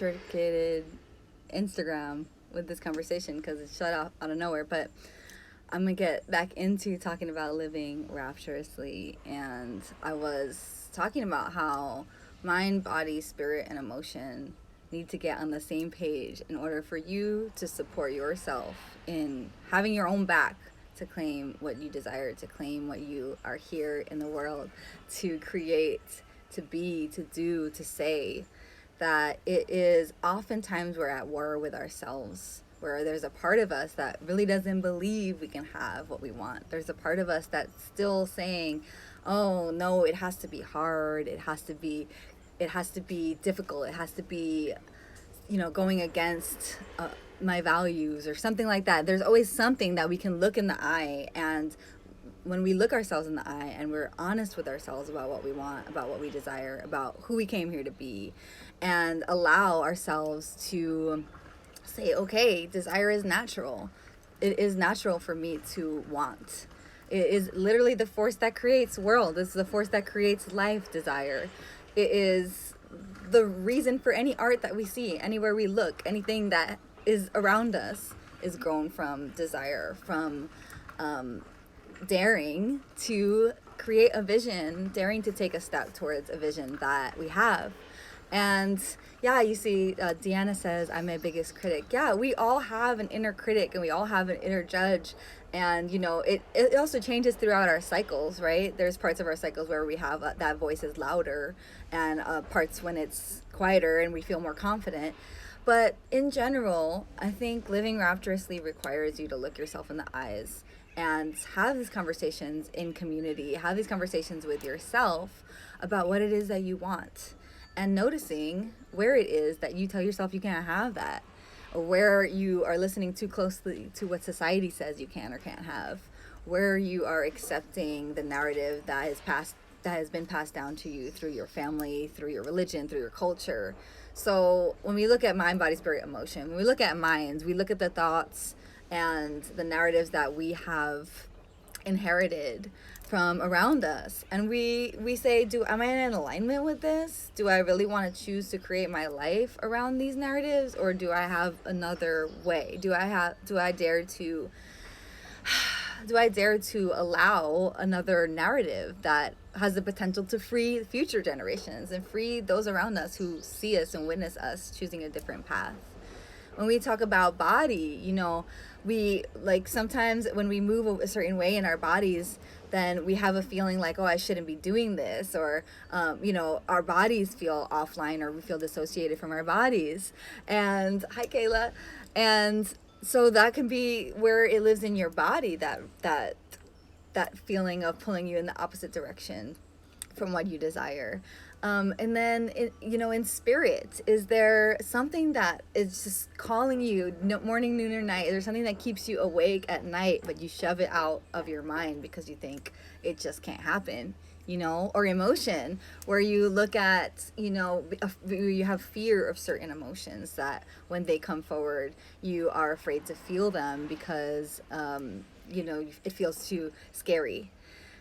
short-circuited Instagram with this conversation because it shut off out of nowhere. But I'm gonna get back into talking about living rapturously, and I was talking about how mind, body, spirit, and emotion need to get on the same page in order for you to support yourself in having your own back to claim what you desire, to claim what you are here in the world to create, to be, to do, to say. That it is oftentimes we're at war with ourselves, where there's a part of us that really doesn't believe we can have what we want. There's a part of us that's still saying, oh no, it has to be hard, it has to be difficult, it has to be, going against my values or something like that. There's always something that we can look in the eye, and when we look ourselves in the eye and we're honest with ourselves about what we want, about what we desire, about who we came here to be, and allow ourselves to say, okay, desire is natural. It is natural for me to want. It is literally the force that creates world. It's the force that creates life, desire. It is the reason for any art that we see, anywhere we look, anything that is around us is grown from desire, from daring to create a vision, daring to take a step towards a vision that we have. And yeah, you see, Deanna says, I'm my biggest critic. Yeah, we all have an inner critic and we all have an inner judge. And, it also changes throughout our cycles, right? There's parts of our cycles where we have that voice is louder, and parts when it's quieter and we feel more confident. But in general, I think living rapturously requires you to look yourself in the eyes and have these conversations in community, have these conversations with yourself about what it is that you want, and noticing where it is that you tell yourself you can't have that, or where you are listening too closely to what society says you can or can't have, where you are accepting the narrative that has been passed down to you through your family, through your religion, through your culture. So when we look at mind, body, spirit, emotion, when we look at minds, we look at the thoughts and the narratives that we have inherited from around us, and we say, am I in alignment with this? Do I really want to choose to create my life around these narratives, or do I have another way? Do I dare to allow another narrative that has the potential to free future generations and free those around us who see us and witness us choosing a different path? When we talk about body, we sometimes when we move a certain way in our bodies, then we have a feeling like, oh, I shouldn't be doing this, or our bodies feel offline, or we feel dissociated from our bodies. And hi, Kayla. And so that can be where it lives in your body, that feeling of pulling you in the opposite direction from what you desire. And then, in spirit, is there something that is just calling you morning, noon, or night? Is there something that keeps you awake at night, but you shove it out of your mind because you think it just can't happen? Or emotion, where you look at, you have fear of certain emotions that when they come forward, you are afraid to feel them because, it feels too scary.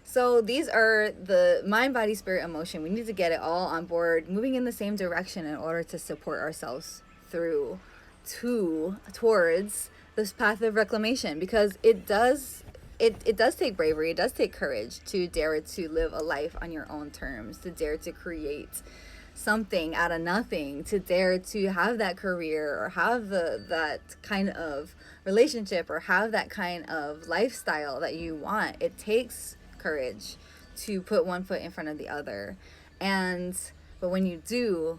So these are the mind, body, spirit, emotion. We need to get it all on board, moving in the same direction in order to support ourselves towards this path of reclamation, because it does take bravery, it does take courage to dare to live a life on your own terms, to dare to create something out of nothing, to dare to have that career, or have that kind of relationship, or have that kind of lifestyle that you want. It takes courage to put one foot in front of the other, but when you do,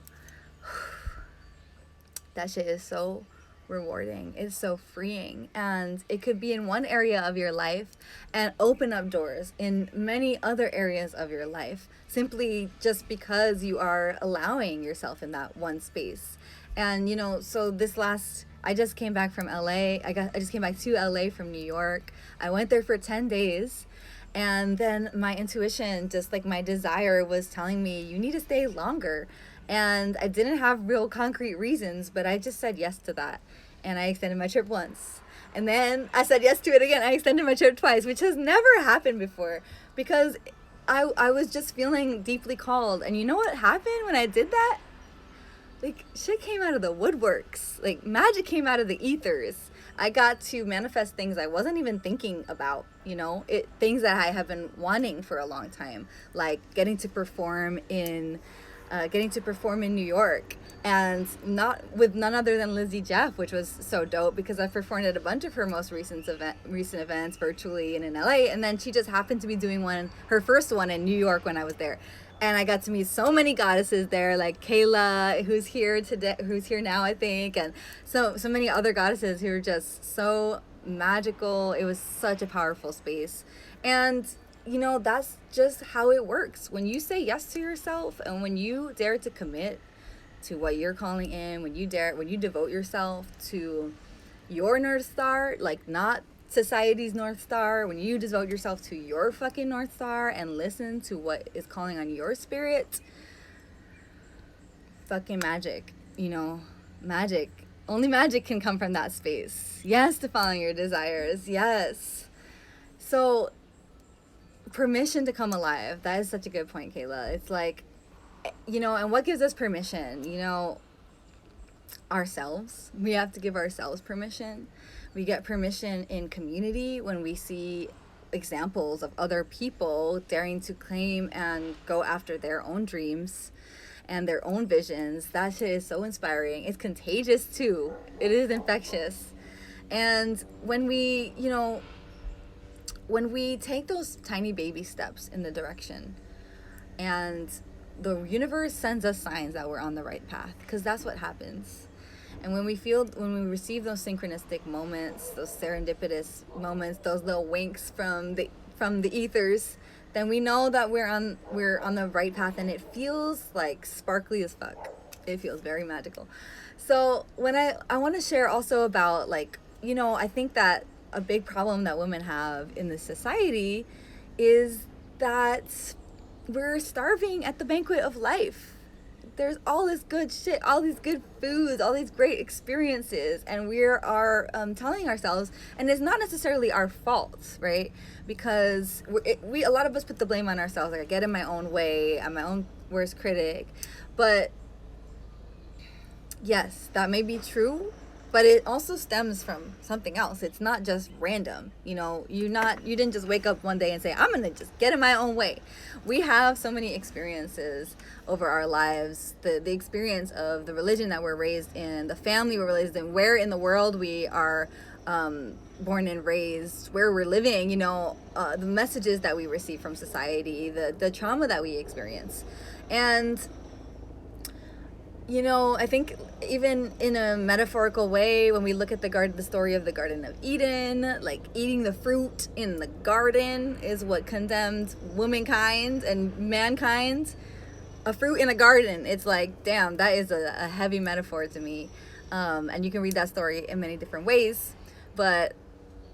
that shit is so rewarding. It's so freeing, and it could be in one area of your life and open up doors in many other areas of your life, simply just because you are allowing yourself in that one space. And so I just came back from LA. I just came back to LA from New York. I went there for 10 days. And then my intuition, just like my desire, was telling me, you need to stay longer. And I didn't have real concrete reasons, but I just said yes to that. And I extended my trip once. And then I said yes to it again. I extended my trip twice, which has never happened before, because I was just feeling deeply called. And you know what happened when I did that? like shit came out of the woodworks. Like magic came out of the ethers. I got to manifest things I wasn't even thinking about, you know, things that I have been wanting for a long time, like getting to perform in New York, and not with none other than Lizzie Jeff, which was so dope because I've performed at a bunch of her most recent events virtually and in LA, and then she just happened to be doing her first one in New York when I was there. And I got to meet so many goddesses there, like Kayla, who's here today, who's here now, I think, and so many other goddesses who are just so magical. It was such a powerful space. And you know, that's just how it works. When you say yes to yourself and when you dare to commit to what you're calling in, when you devote yourself to your North Star, like not society's North Star, when you devote yourself to your fucking North Star and listen to what is calling on your spirit, fucking magic, you know, magic. Only magic can come from that space. Yes, to following your desires. Yes. So, permission to come alive. That is such a good point, Kayla. It's like, you know, and what gives us permission? You know, ourselves. We have to give ourselves permission. We get permission in community when we see examples of other people daring to claim and go after their own dreams and their own visions. That shit is so inspiring. It's contagious too. It is infectious. And when we, you know, when we take those tiny baby steps in the direction, and the universe sends us signs that we're on the right path, because that's what happens. And when we receive those synchronistic moments, those serendipitous moments, those little winks from the ethers, then we know that we're on the right path, and it feels like sparkly as fuck. It feels very magical. So when I want to share also about, like, you know, I think that a big problem that women have in this society is that we're starving at the banquet of life. There's all this good shit, all these good foods, all these great experiences, and we are telling ourselves, and it's not necessarily our fault, right? Because we a lot of us put the blame on ourselves, like I get in my own way, I'm my own worst critic. But yes, that may be true, but it also stems from something else. It's not just random. You know, you didn't just wake up one day and say, I'm gonna just get in my own way. We have so many experiences over our lives. The experience of the religion that we're raised in, the family we're raised in, where in the world we are born and raised, where we're living, you know, the messages that we receive from society, the trauma that we experience. And you know, I think even in a metaphorical way, when we look at the story of the Garden of Eden, like eating the fruit in the garden is what condemned womankind and mankind. A fruit in a garden, it's like, damn, that is a heavy metaphor to me. And you can read that story in many different ways. But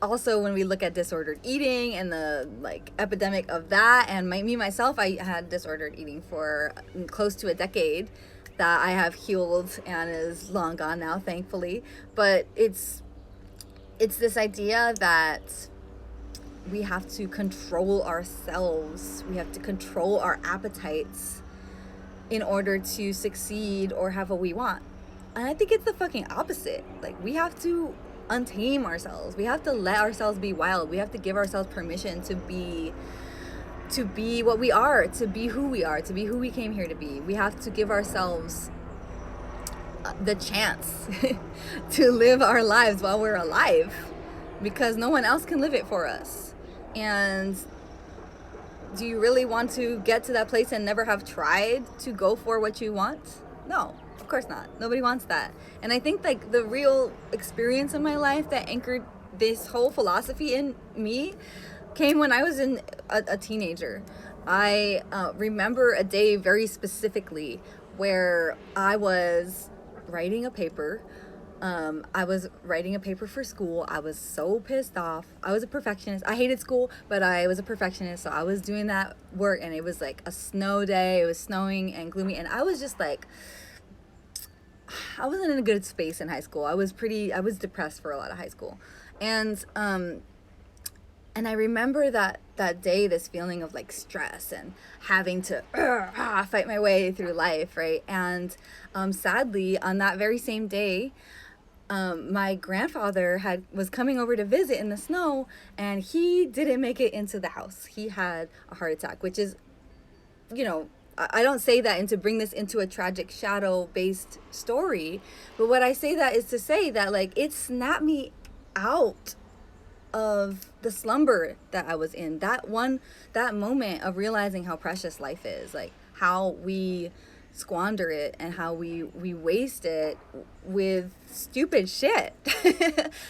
also when we look at disordered eating and the like epidemic of that, and me myself, I had disordered eating for close to a decade, that I have healed and is long gone now, thankfully. But it's this idea that we have to control ourselves. We have to control our appetites in order to succeed or have what we want. And I think it's the fucking opposite. Like, we have to untame ourselves. We have to let ourselves be wild. We have to give ourselves permission to be what we are, to be who we are, to be who we came here to be. We have to give ourselves the chance to live our lives while we're alive, because no one else can live it for us. And do you really want to get to that place and never have tried to go for what you want? No, of course not. Nobody wants that. And I think like the real experience in my life that anchored this whole philosophy in me came when I was a teenager. I remember a day very specifically where I was writing a paper. I was writing a paper for school. I was so pissed off. I was a perfectionist. I hated school, but I was a perfectionist. So I was doing that work, and it was like a snow day. It was snowing and gloomy, and I was just like, I wasn't in a good space in high school. I was depressed for a lot of high school. And And I remember that day, this feeling of like stress and having to fight my way through life, right? And sadly, on that very same day, my grandfather was coming over to visit in the snow, and he didn't make it into the house. He had a heart attack, which is, you know, I don't say that and to bring this into a tragic shadow based story, but what I say that is to say that like it snapped me out of the slumber that I was in. That moment of realizing how precious life is, like how we squander it and how we waste it with stupid shit.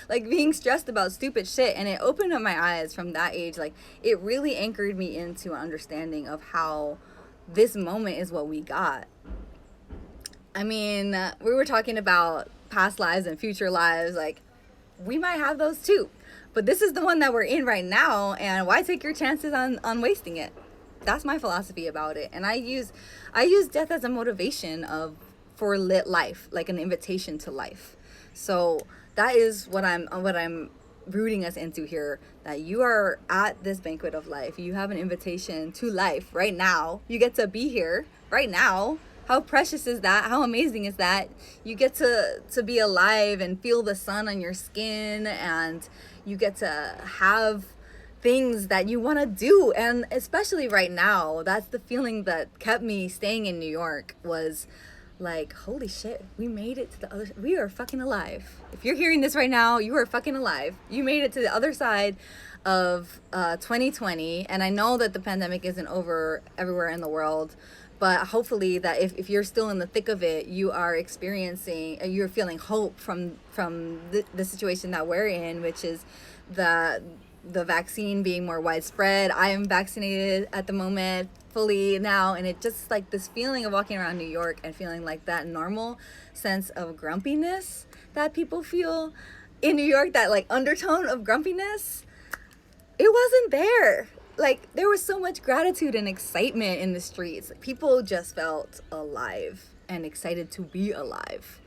Like being stressed about stupid shit. And it opened up my eyes from that age. Like it really anchored me into an understanding of how this moment is what we got. I mean, we were talking about past lives and future lives. Like we might have those too, but this is the one that we're in right now, and why take your chances on wasting it? That's my philosophy about it. And I use death as a motivation for lit life, like an invitation to life. So that is what I'm rooting us into here, that you are at this banquet of life. You have an invitation to life right now. You get to be here right now. How precious is that? How amazing is that? You get to be alive and feel the sun on your skin, and you get to have things that you want to do. And especially right now, that's the feeling that kept me staying in New York, was like, holy shit, we made it to the other, we are fucking alive. If you're hearing this right now, you are fucking alive. You made it to the other side of 2020. And I know that the pandemic isn't over everywhere in the world, but hopefully that if you're still in the thick of it, you are experiencing, you're feeling hope from the situation that we're in, which is the vaccine being more widespread. I am vaccinated at the moment fully now, and it just like this feeling of walking around New York and feeling like that normal sense of grumpiness that people feel in New York, that like undertone of grumpiness, it wasn't there. Like there was so much gratitude and excitement in the streets. People just felt alive and excited to be alive.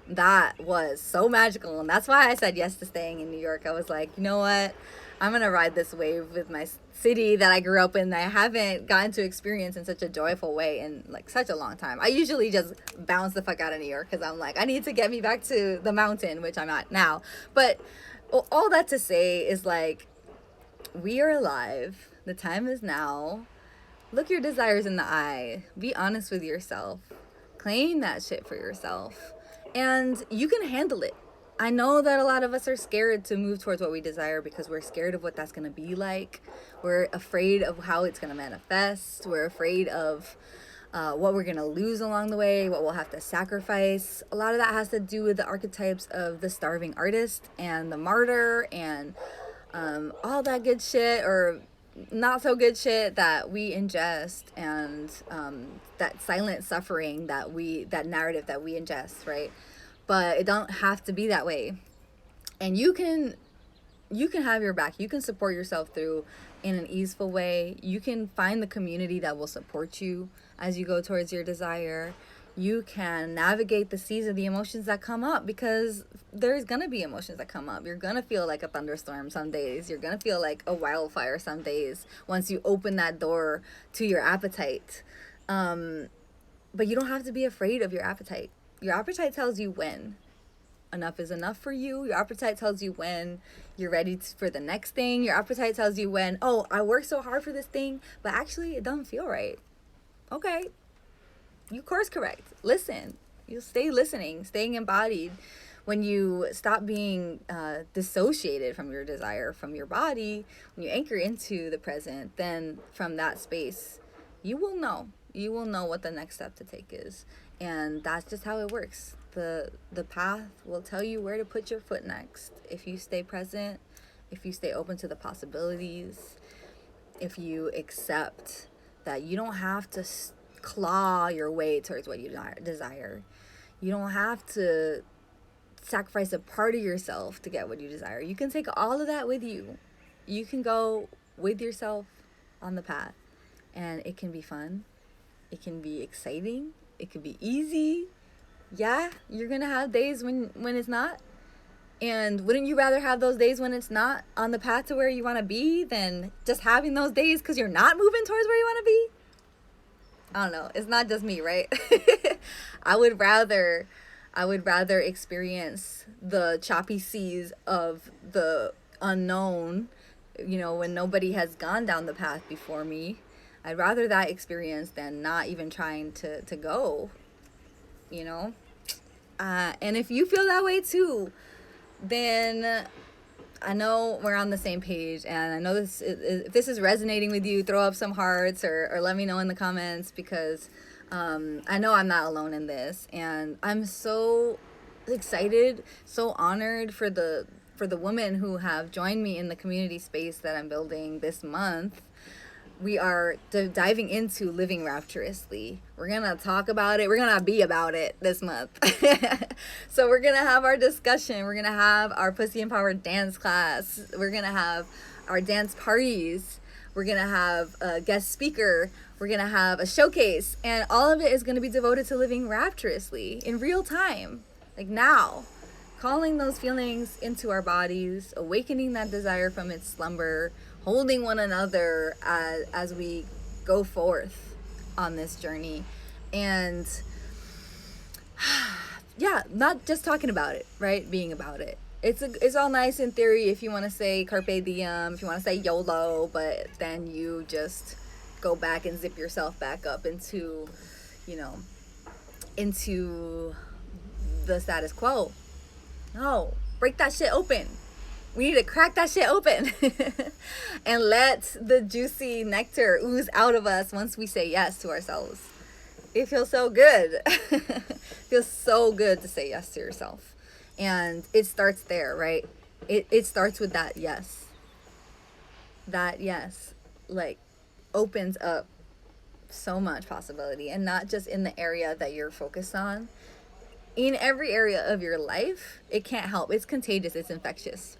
That was so magical, and that's why I said yes to staying in New York. I was like, you know what, I'm gonna ride this wave with my city that I grew up in, that I haven't gotten to experience in such a joyful way in like such a long time. I usually just bounce the fuck out of New York because I'm like, I need to get me back to the mountain, which I'm at now. But all that to say is like, we are alive. The time is now. Look your desires in the eye. Be honest with yourself. Claim that shit for yourself. And you can handle it. I know that a lot of us are scared to move towards what we desire because we're scared of what that's going to be like. We're afraid of how it's going to manifest. We're afraid of what we're going to lose along the way, what we'll have to sacrifice. A lot of that has to do with the archetypes of the starving artist and the martyr and all that good shit, or not so good shit, that we ingest, and that silent suffering that narrative that we ingest, right? But it don't have to be that way. And you can have your back. You can support yourself through in an easeful way. You can find the community that will support you as you go towards your desire. You can navigate the seas of the emotions that come up, because there's gonna be emotions that come up. You're gonna feel like a thunderstorm some days. You're gonna feel like a wildfire some days once you open that door to your appetite. But you don't have to be afraid of your appetite. Your appetite tells you when enough is enough for you. Your appetite tells you when you're ready for the next thing. Your appetite tells you when, oh, I worked so hard for this thing, but actually it doesn't feel right. Okay, you course correct. Listen. You'll stay listening, staying embodied. When you stop being dissociated from your desire, from your body, when you anchor into the present, then from that space, you will know. You will know what the next step to take is. And that's just how it works. The path will tell you where to put your foot next. If you stay present, if you stay open to the possibilities, if you accept that you don't have to claw your way towards what you desire. You don't have to sacrifice a part of yourself to get what you desire. You can take all of that with you. You can go with yourself on the path, and it can be fun. It can be exciting. It can be easy. Yeah, you're gonna have days when it's not, And wouldn't you rather have those days when it's not on the path to where you want to be than just having those days because you're not moving towards where you want to be? I don't know. It's not just me, right? I would rather experience the choppy seas of the unknown, when nobody has gone down the path before me. I'd rather that experience than not even trying to go, and if you feel that way too, then I know we're on the same page, and I know if this is resonating with you, throw up some hearts or let me know in the comments, because I know I'm not alone in this, and I'm so excited, so honored for the women who have joined me in the community space that I'm building this month. We are diving into living rapturously. We're going to talk about it. We're going to be about it this month. So we're going to have our discussion. We're going to have our Pussy Empowered dance class. We're going to have our dance parties. We're going to have a guest speaker. We're going to have a showcase. And all of it is going to be devoted to living rapturously in real time, like now. Calling those feelings into our bodies, awakening that desire from its slumber, holding one another as we go forth on this journey. And yeah, not just talking about it, right? Being about it. It's all nice in theory if you want to say carpe diem, if you want to say YOLO, but then you just go back and zip yourself back up into the status quo. No, break that shit open. We need to crack that shit open and let the juicy nectar ooze out of us once we say yes to ourselves. It feels so good. It feels so good to say yes to yourself. And it starts there, right? It starts with that yes. That yes, like, opens up so much possibility, and not just in the area that you're focused on. In every area of your life, it can't help. It's contagious. It's infectious.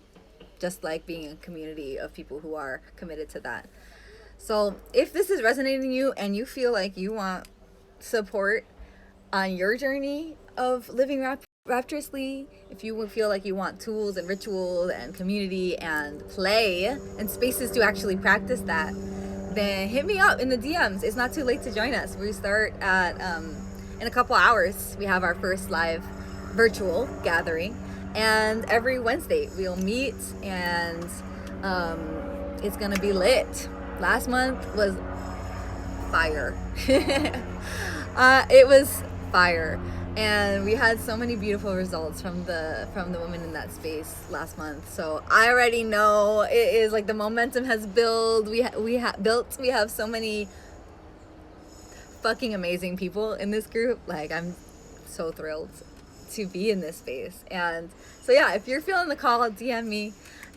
Just like being a community of people who are committed to that. So if this is resonating with you and you feel like you want support on your journey of living rapturously, if you feel like you want tools and rituals and community and play and spaces to actually practice that, then hit me up in the DMs. It's not too late to join us. We start at in a couple hours. We have our first live virtual gathering, and every Wednesday we'll meet, and it's gonna be lit. Last month was fire. It was fire, and we had so many beautiful results from the women in that space last month. So I already know it is like the momentum has built. We have so many fucking amazing people in this group. Like, I'm so thrilled to be in this space. And so yeah, if you're feeling the call, DM me.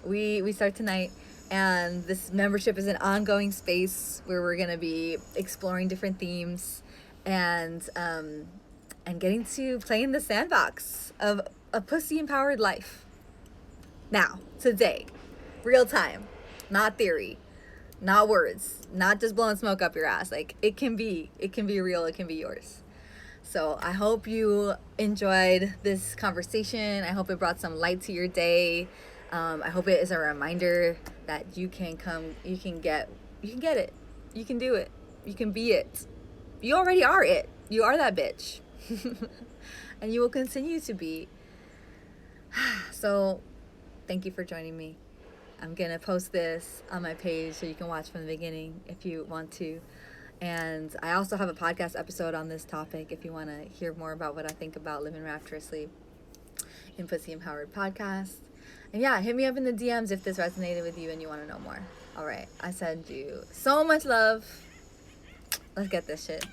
We start tonight, and this membership is an ongoing space where we're gonna be exploring different themes and getting to play in the sandbox of a pussy empowered life. Now, today, real time, not theory, not words, not just blowing smoke up your ass. Like, it can be real, it can be yours. So I hope you enjoyed this conversation. I hope it brought some light to your day. I hope it is a reminder that you can get it. You can do it. You can be it. You already are it. You are that bitch. And you will continue to be. So thank you for joining me. I'm going to post this on my page so you can watch from the beginning if you want to. And I also have a podcast episode on this topic if you want to hear more about what I think about living rapturously in Pussy Empowered Podcast. And yeah, hit me up in the DMs if this resonated with you and you want to know more. All right, I send you so much love. Let's get this shit.